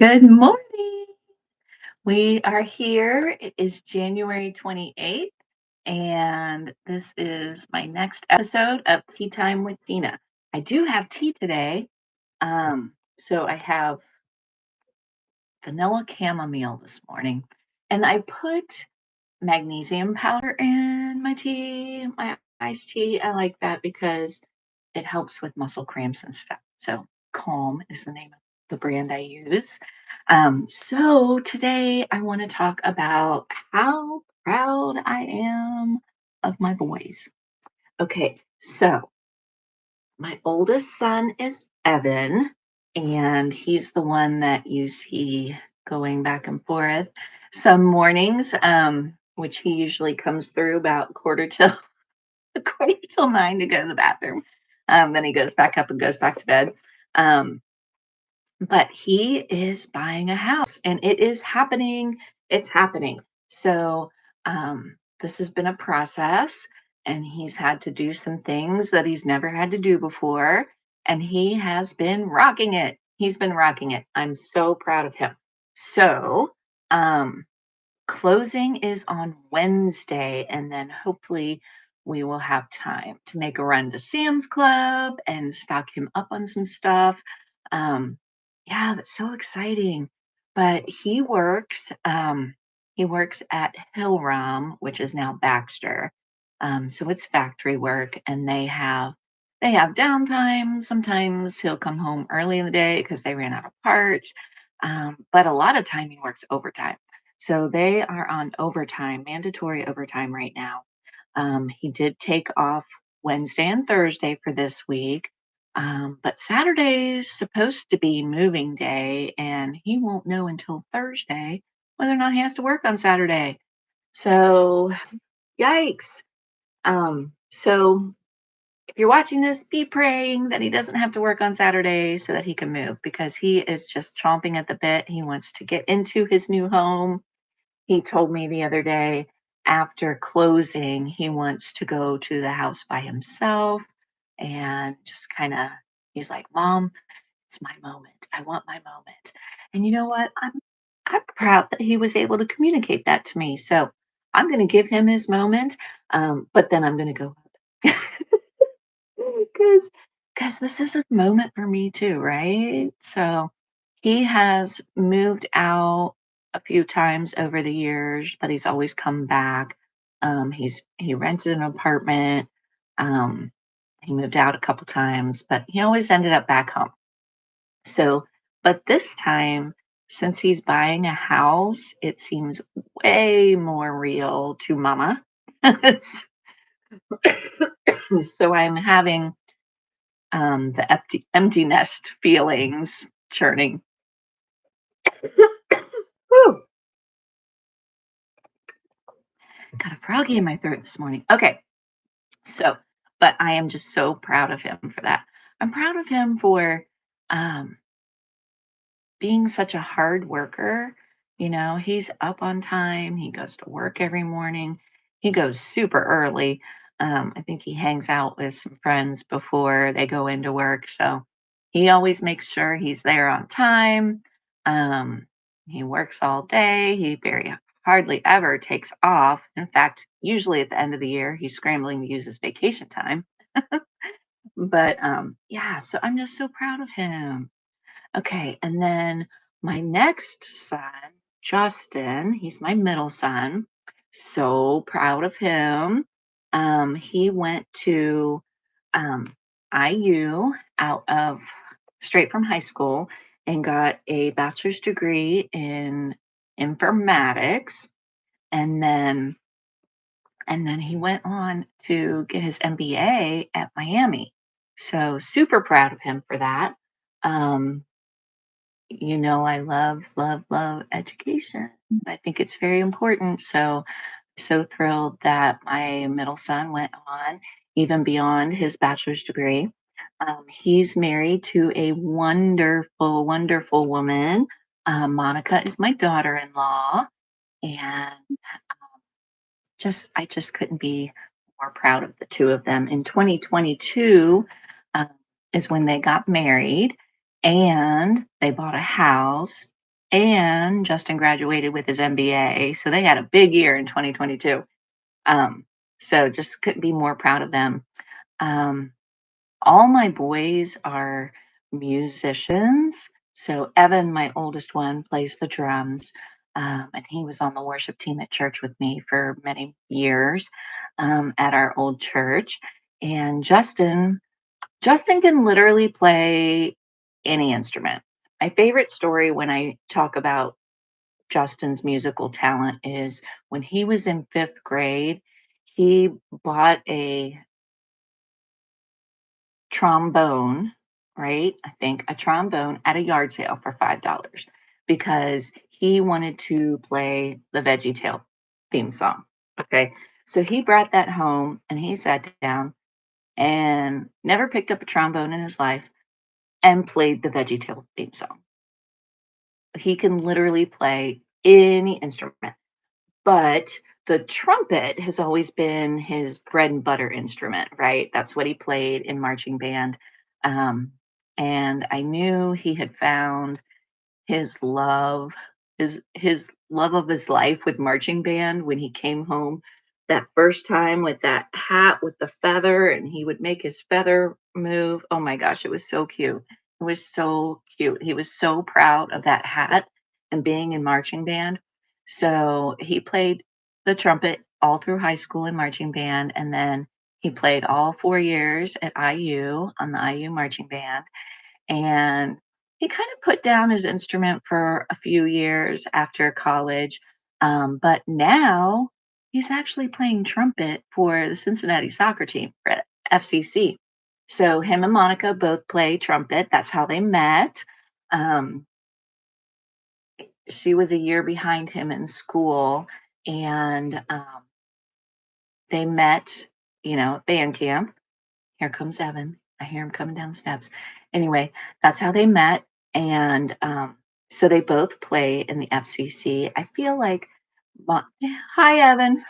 Good morning. We are here. It is January 28th, and this is my next episode of Tea Time with Dina. I do have tea today. So I have vanilla chamomile this morning, and I put magnesium powder in my tea, my iced tea. I like that because it helps with muscle cramps and stuff. So Calm is the name of the brand I use. So today I want to talk about how proud I am of my boys. Okay, so my oldest son is Evan, and he's the one that you see going back and forth some mornings, which he usually comes through about quarter till quarter till 9 to go to the bathroom. Then he goes back up and goes back to bed. Um, but he is buying a house and it is happening. It's happening. So this has been a process and he's had to do some things that he's never had to do before. And he has been rocking it. He's been rocking it. I'm so proud of him. So um, closing is on Wednesday, and then hopefully we will have time to make a run to Sam's Club and stock him up on some stuff. Um, yeah, that's so exciting. But he works at Hillrom, which is now Baxter. So it's factory work, and they have downtime. Sometimes he'll come home early in the day because they ran out of parts. But a lot of time he works overtime. So they are on overtime, mandatory overtime right now. He did take off Wednesday and Thursday for this week, but Saturday's supposed to be moving day, and he won't know until Thursday whether or not he has to work on Saturday. So, yikes. So if you're watching this, be praying that he doesn't have to work on Saturday so that he can move because he is just chomping at the bit. He wants to get into his new home. He told me the other day after closing, he wants to go to the house by himself and just kind of, he's like, Mom, it's my moment. I want my moment. And you know what? I'm proud that he was able to communicate that to me. So I'm going to give him his moment, but then I'm going to go because this is a moment for me too, right? So he has moved out a few times over the years, but he's always come back. He rented an apartment. Um, he moved out a couple times, but he always ended up back home. So, but this time, since he's buying a house, it seems way more real to Mama. So I'm having the empty nest feelings churning. Whew, got a froggy in my throat this morning. Okay, so, but I am just so proud of him for that. I'm proud of him for um, being such a hard worker. He's up on time. He goes to work every morning. He goes super early. I think he hangs out with some friends before they go into work. So he always makes sure he's there on time. Um, he works all day. He very hardly ever takes off. In fact, usually at the end of the year, he's scrambling to use his vacation time. But yeah, so I'm just so proud of him. Okay, and then my next son, Justin, he's my middle son. So proud of him. He went to um, IU out of straight from high school and got a bachelor's degree in informatics, and then he went on to get his MBA at Miami. So super proud of him for that. Um, I love, love, love education. I think it's very important. So thrilled that my middle son went on even beyond his bachelor's degree. He's married to a wonderful, wonderful woman. Monica is my daughter-in-law, and I just couldn't be more proud of the two of them. In 2022 um, is when they got married and they bought a house. and Justin graduated with his MBA. So they had a big year in 2022. Um, so just couldn't be more proud of them. Um, all my boys are musicians. So Evan, my oldest one, plays the drums. And he was on the worship team at church with me for many years at our old church. And Justin can literally play any instrument. My favorite story when I talk about Justin's musical talent is when he was in fifth grade, he bought a trombone, right? I think a trombone at a yard sale for $5 because he wanted to play the VeggieTale theme song. Okay. So he brought that home and he sat down and never picked up a trombone in his life and played the VeggieTale theme song. He can literally play any instrument, but the trumpet has always been his bread and butter instrument, right? That's what he played in marching band. Um, and I knew he had found his love his love of his life with marching band when he came home that first time with that hat with the feather and he would make his feather move. Oh my gosh, it was so cute. It was so cute. He was so proud of that hat and being in marching band. So he played the trumpet all through high school in marching band, and then he played all 4 years at IU on the IU marching band, and he kind of put down his instrument for a few years after college. But now he's actually playing trumpet for the Cincinnati soccer team for FCC. So him and Monica both play trumpet. That's how they met. Um, she was a year behind him in school, and they met, at band camp. Here comes Evan. I hear him coming down the steps. Anyway, that's how they met, and, so they both play in the FCC. I feel like Hi, Evan.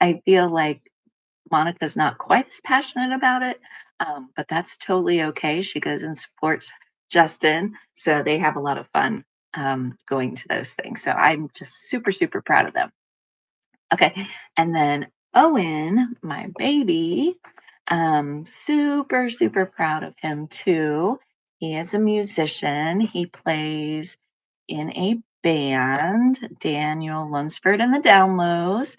I feel like Monica's not quite as passionate about it, but that's totally okay. She goes and supports Justin, so they have a lot of fun, going to those things. So I'm just super, super proud of them. Okay. And then Owen, my baby, super, super proud of him too. He is a musician. He plays in a band, Daniel Lunsford and the Downlows.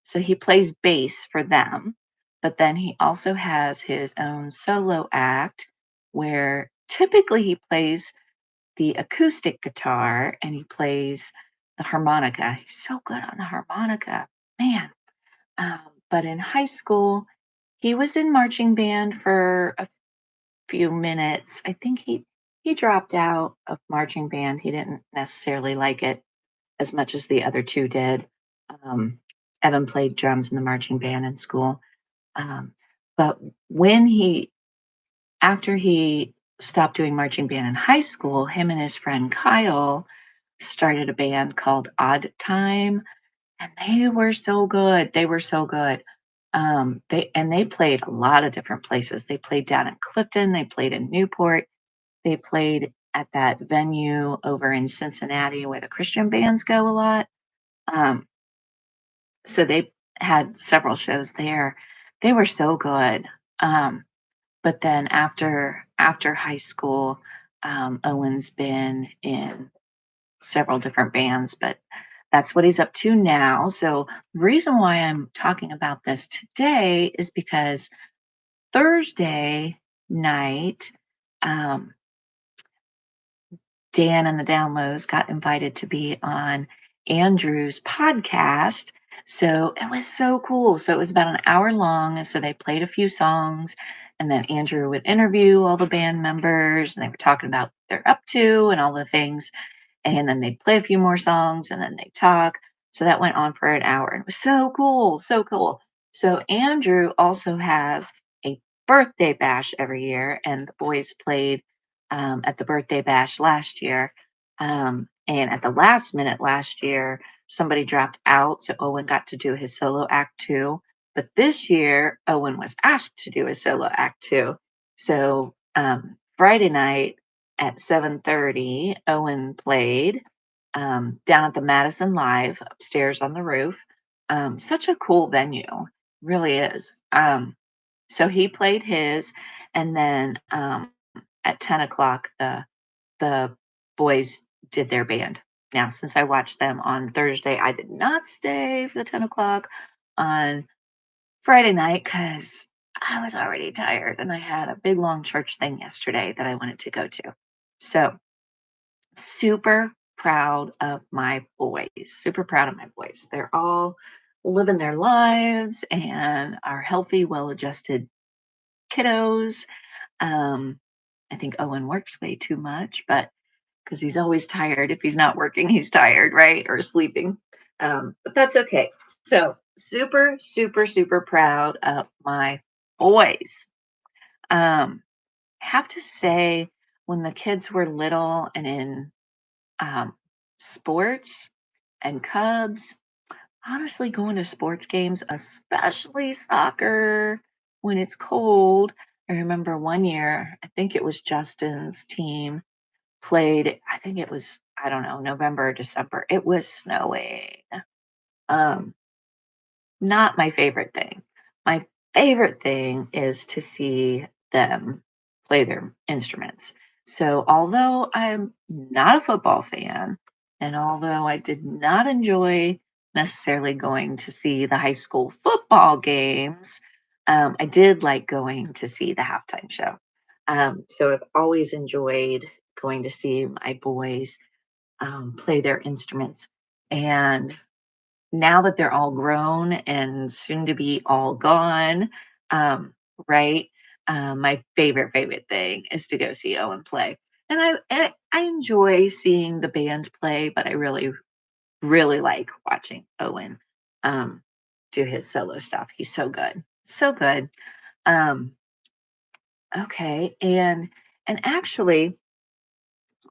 So he plays bass for them, but then he also has his own solo act where typically he plays the acoustic guitar and he plays the harmonica. He's so good on the harmonica, man. But in high school, he was in marching band for a few minutes. I think he dropped out of marching band. He didn't necessarily like it as much as the other two did. Um, Evan played drums in the marching band in school. Um, but when after he stopped doing marching band in high school, him and his friend Kyle started a band called Odd Time, and they were so good. They were so good. They played a lot of different places. They played down in Clifton, they played in Newport, they played at that venue over in Cincinnati where the Christian bands go a lot. Um, so they had several shows there. They were so good. But then after high school, Owen's been in several different bands, but that's what he's up to now. So the reason why I'm talking about this today is because Thursday night, um, Dan and the Downloads got invited to be on Andrew's podcast. So it was so cool. So it was about an hour long. And so they played a few songs, and then Andrew would interview all the band members, and they were talking about what they're up to and all the things, and then they'd play a few more songs and then they'd talk. So that went on for an hour and it was so cool, so cool. So Andrew also has a birthday bash every year, and the boys played at the birthday bash last year. And at the last minute last year, somebody dropped out, so Owen got to do his solo act too. But this year, Owen was asked to do his solo act too. So Friday night, at 7:30, Owen played down at the Madison Live upstairs on the roof. Such a cool venue, really is. So he played his, and then at 10 o'clock, the boys did their band. Now, since I watched them on Thursday, I did not stay for the 10 o'clock on Friday night because I was already tired and I had a big long church thing yesterday that I wanted to go to. So, super proud of my boys. Super proud of my boys. They're all living their lives and are healthy, well adjusted kiddos. Um, I think Owen works way too much, but because he's always tired. If he's not working, he's tired, right? Or sleeping. But that's okay. So, super, super, super proud of my boys. Um, have to say, when the kids were little and in um, sports and Cubs, honestly, going to sports games, especially soccer when it's cold. I remember one year, I think it was Justin's team played, I think it was, I don't know, November or December. It was snowing. Um, Not my favorite thing. My favorite thing is to see them play their instruments. So, although I'm not a football fan, and although I did not enjoy necessarily going to see the high school football games, I did like going to see the halftime show. So, I've always enjoyed going to see my boys play their instruments. And now that they're all grown and soon to be all gone, um, right? My favorite thing is to go see Owen play. And I enjoy seeing the band play, but I really like watching Owen um, do his solo stuff. He's so good, so good. Um, okay, and actually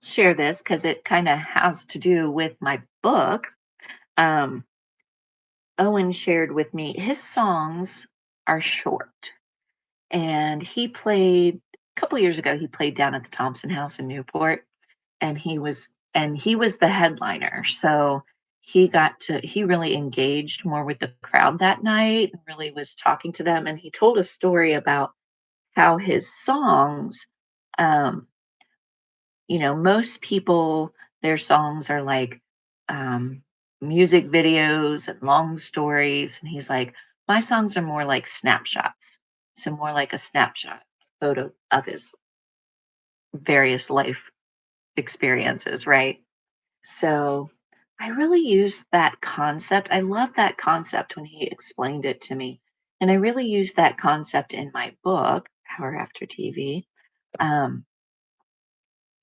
share this because it kind of has to do with my book. Um, Owen shared with me his songs are short. And he played a couple years ago, he played down at the Thompson House in Newport, and he was the headliner. So he really engaged more with the crowd that night and really was talking to them. And he told a story about how his songs, um, most people, their songs are like um, music videos and long stories. And he's like, my songs are more like snapshots. So, more like a snapshot photo of his various life experiences, right? So, I really used that concept. I love that concept when he explained it to me. And I really used that concept in my book, Power After TV. Um,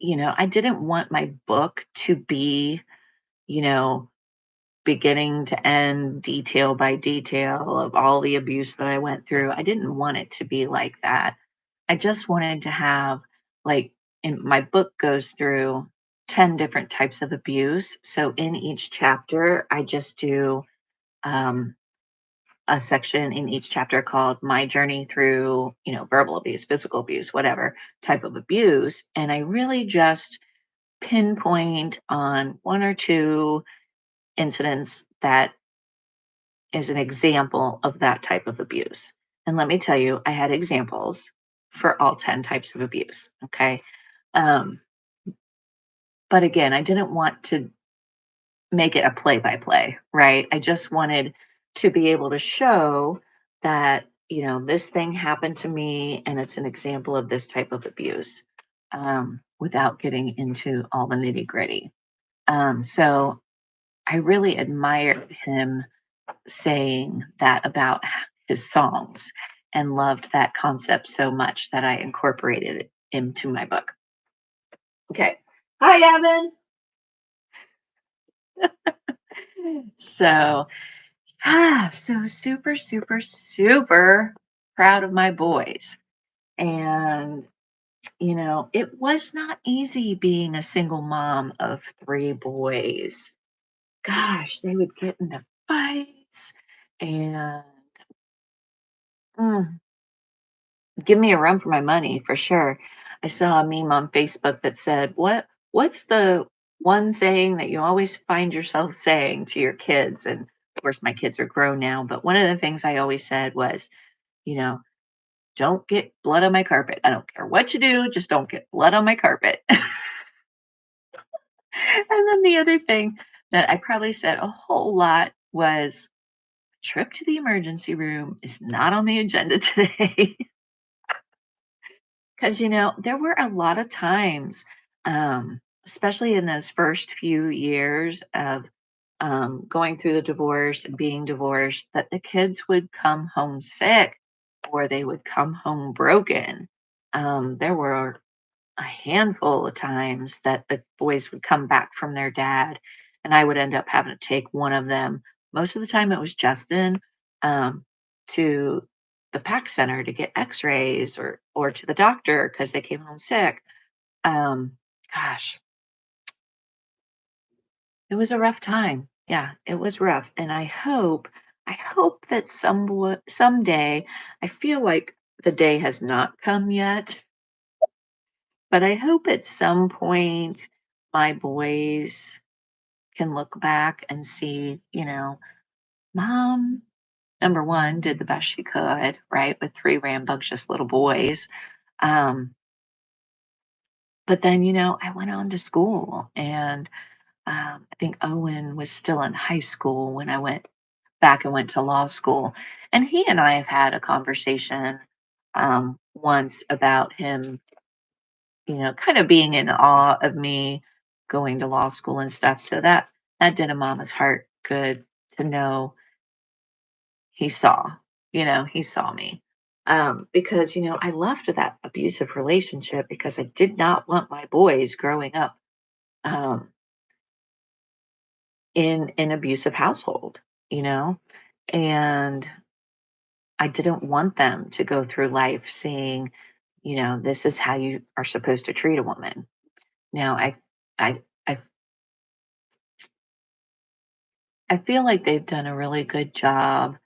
I didn't want my book to be, you know, beginning to end, detail by detail of all the abuse that I went through. I didn't want it to be like that. I just wanted to have, like, in my book goes through 10 different types of abuse. So in each chapter, I just do um, a section in each chapter called My Journey Through, Verbal Abuse, Physical Abuse, whatever type of abuse. And I really just pinpoint on one or two incidents that is an example of that type of abuse. And let me tell you, I had examples for all 10 types of abuse. Okay. Um, but again, I didn't want to make it a play by play, right? I just wanted to be able to show that, this thing happened to me and it's an example of this type of abuse without getting into all the nitty gritty. So I really admired him saying that about his songs and loved that concept so much that I incorporated it into my book. Okay. Hi, Evan. So, so super, super, super proud of my boys. And, it was not easy being a single mom of three boys. Gosh, they would get into fights and mm, give me a run for my money for sure. I saw a meme on Facebook that said, what's the one saying that you always find yourself saying to your kids?" And of course my kids are grown now, but one of the things I always said was, you know, "Don't get blood on my carpet. I don't care what you do, just don't get blood on my carpet." And then the other thing that I probably said a whole lot was, "Trip to the emergency room is not on the agenda today." 'Cause, there were a lot of times, especially in those first few years of, going through the divorce and being divorced, that the kids would come home sick or they would come home broken. There were a handful of times that the boys would come back from their dad, and I would end up having to take one of them. Most of the time, it was Justin, to the PAC center to get X-rays or to the doctor because they came home sick. Um, gosh, it was a rough time. Yeah, it was rough, and I hope that someday, I feel like the day has not come yet, but I hope at some point my boys can look back and see, mom, number one, did the best she could, right, with three rambunctious little boys. Um, but then, I went on to school, and I think Owen was still in high school when I went back and went to law school. And he and I have had a conversation once about him, kind of being in awe of me going to law school and stuff. So that did a mama's heart good to know he saw, he saw me. Because, I left that abusive relationship because I did not want my boys growing up um, in an abusive household, you know, and I didn't want them to go through life seeing, this is how you are supposed to treat a woman. Now, I, I I feel like they've done a really good job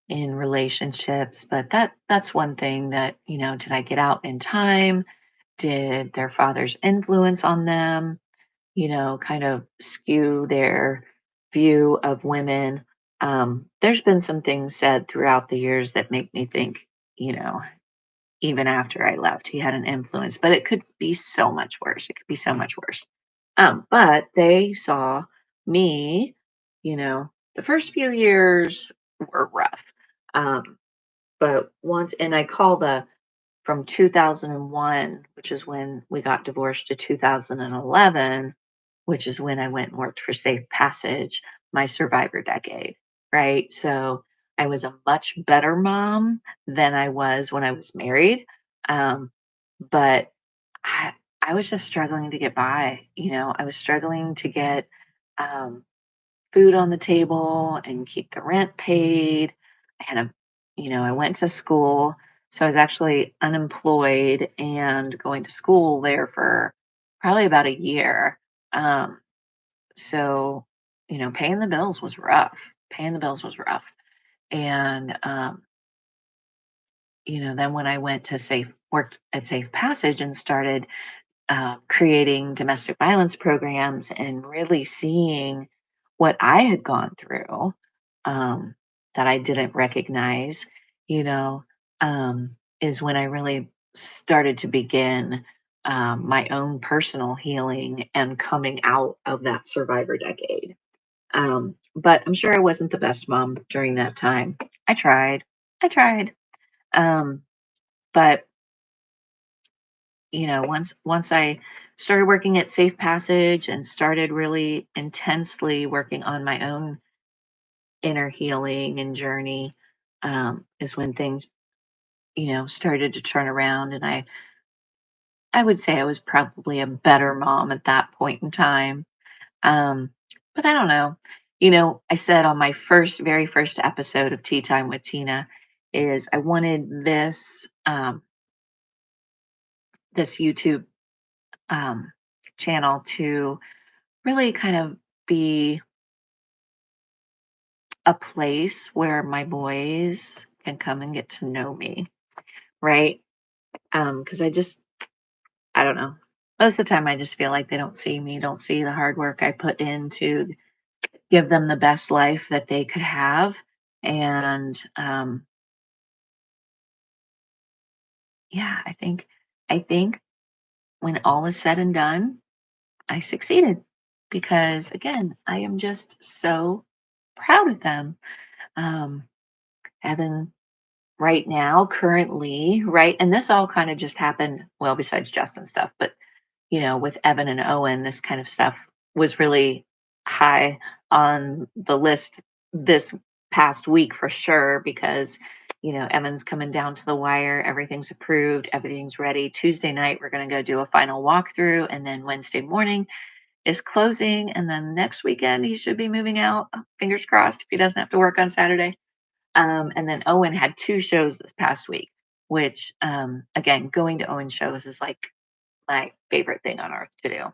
in relationships, but that's one thing that, did I get out in time? Did their father's influence on them, kind of skew their view of women? There's been some things said throughout the years that make me think, you know, even after I left, he had an influence, but it could be so much worse. It could be so much worse. But they saw me, the first few years were rough. Um, but once, and I call the from 2001, which is when we got divorced, to 2011, which is when I went and worked for Safe Passage, my survivor decade, right? So I was a much better mom than I was when I was married. Um, but I, I was just struggling to get by. I was struggling to get um, food on the table and keep the rent paid. I had I went to school. So I was actually unemployed and going to school there for probably about a year. Um, so, paying the bills was rough. Paying the bills was rough. And, then when I went to worked at Safe Passage and started creating domestic violence programs and really seeing what I had gone through um, that I didn't recognize, you know, is when I really started to begin my own personal healing and coming out of that survivor decade. But I'm sure I wasn't the best mom during that time. I tried. I tried. Um, but once I started working at Safe Passage and started really intensely working on my own inner healing and journey, is when things, started to turn around. And I would say I was probably a better mom at that point in time. Um, but I don't know. I said on my very first episode of Tea Time with Tina is I wanted this YouTube um, channel to really kind of be a place where my boys can come and get to know me, right? Because I just I don't know. Most of the time, I just feel like they don't see me, don't see the hard work I put in to give them the best life that they could have. And yeah, I think when all is said and done, I succeeded because again, I am just so proud of them. Um, Evan, right now, currently, right, and this all kind of just happened. Well, besides Justin stuff, but with Evan and Owen, this kind of stuff was really high on the list this past week for sure because, Evan's coming down to the wire. Everything's approved, everything's ready. Tuesday night, we're going to go do a final walkthrough. And then Wednesday morning is closing. And then next weekend, he should be moving out. Fingers crossed if he doesn't have to work on Saturday. And then Owen had two shows this past week, which, again, going to Owen shows is like my favorite thing on earth to do.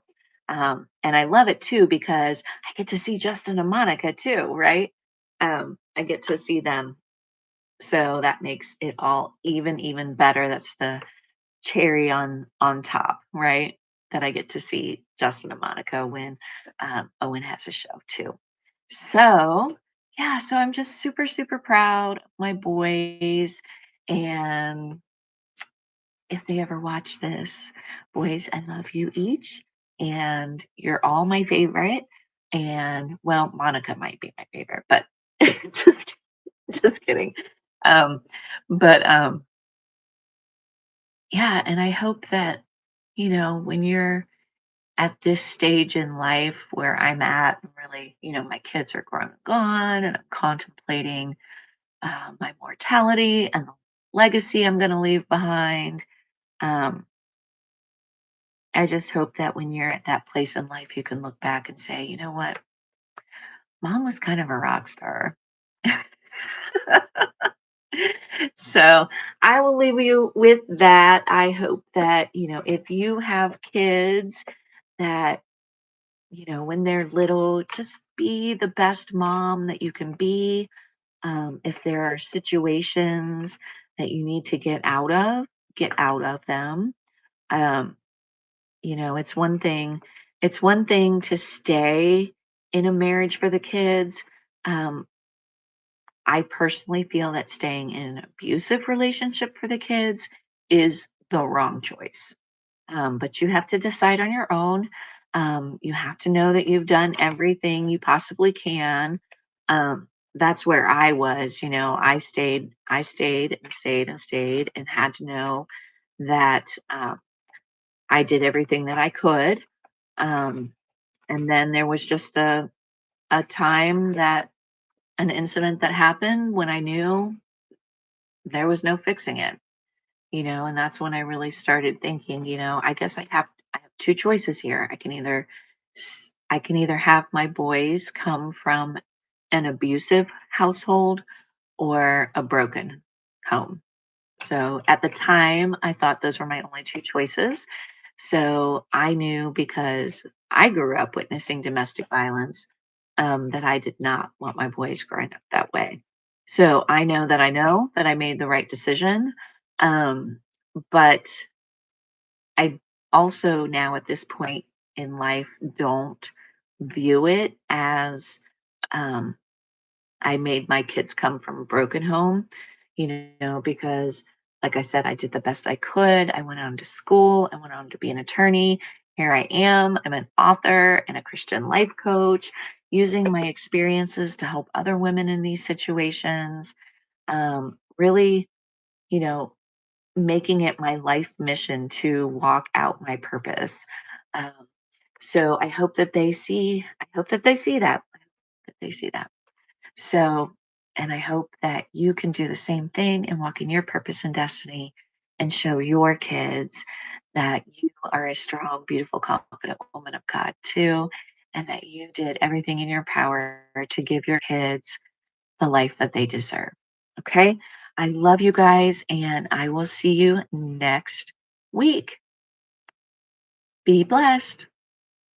And I love it too because I get to see Justin and Monica too, right? I get to see them. So that makes it all even better. That's the cherry on top, right? That I get to see Justin and Monica when Owen has a show too. So yeah, so I'm just super proud of my boys, and if they ever watch this, boys, I love you each, and you're all my favorite. And well, Monica might be my favorite, but just just kidding. Um, but yeah, and I hope that when you're at this stage in life where I'm at, really, my kids are grown and gone, and I'm contemplating my mortality and the legacy I'm going to leave behind. Um, I just hope that when you're at that place in life, you can look back and say, you know what? Mom was kind of a rock star. So I will leave you with that. I hope that, if you have kids that, when they're little, just be the best mom that you can be. If there are situations that you need to get out of them. Um, it's one thing to stay in a marriage for the kids. um, I personally feel that staying in an abusive relationship for the kids is the wrong choice. But you have to decide on your own. You have to know that you've done everything you possibly can. That's where I was. I stayed and stayed and stayed, and had to know that I did everything that I could. Um, and then there was just a time that an incident that happened when I knew there was no fixing it, and that's when I really started thinking, I guess I have two choices here. I can either have my boys come from an abusive household or a broken home. So at the time, I thought those were my only two choices. So I knew, because I grew up witnessing domestic violence, that I did not want my boys growing up that way. So I know that I made the right decision. Um, but I also now at this point in life don't view it as um, I made my kids come from a broken home, because like I said, I did the best I could. I went on to school, I went on to be an attorney. Here I am. I'm an author and a Christian life coach, using my experiences to help other women in these situations. Really, you know, making it my life mission to walk out my purpose. Um, so I hope that they see that. I hope that they see that. So, and I hope that you can do the same thing and walk in your purpose and destiny, and show your kids that you are a strong, beautiful, confident woman of God too, and that you did everything in your power to give your kids the life that they deserve. Okay? I love you guys, and I will see you next week. Be blessed.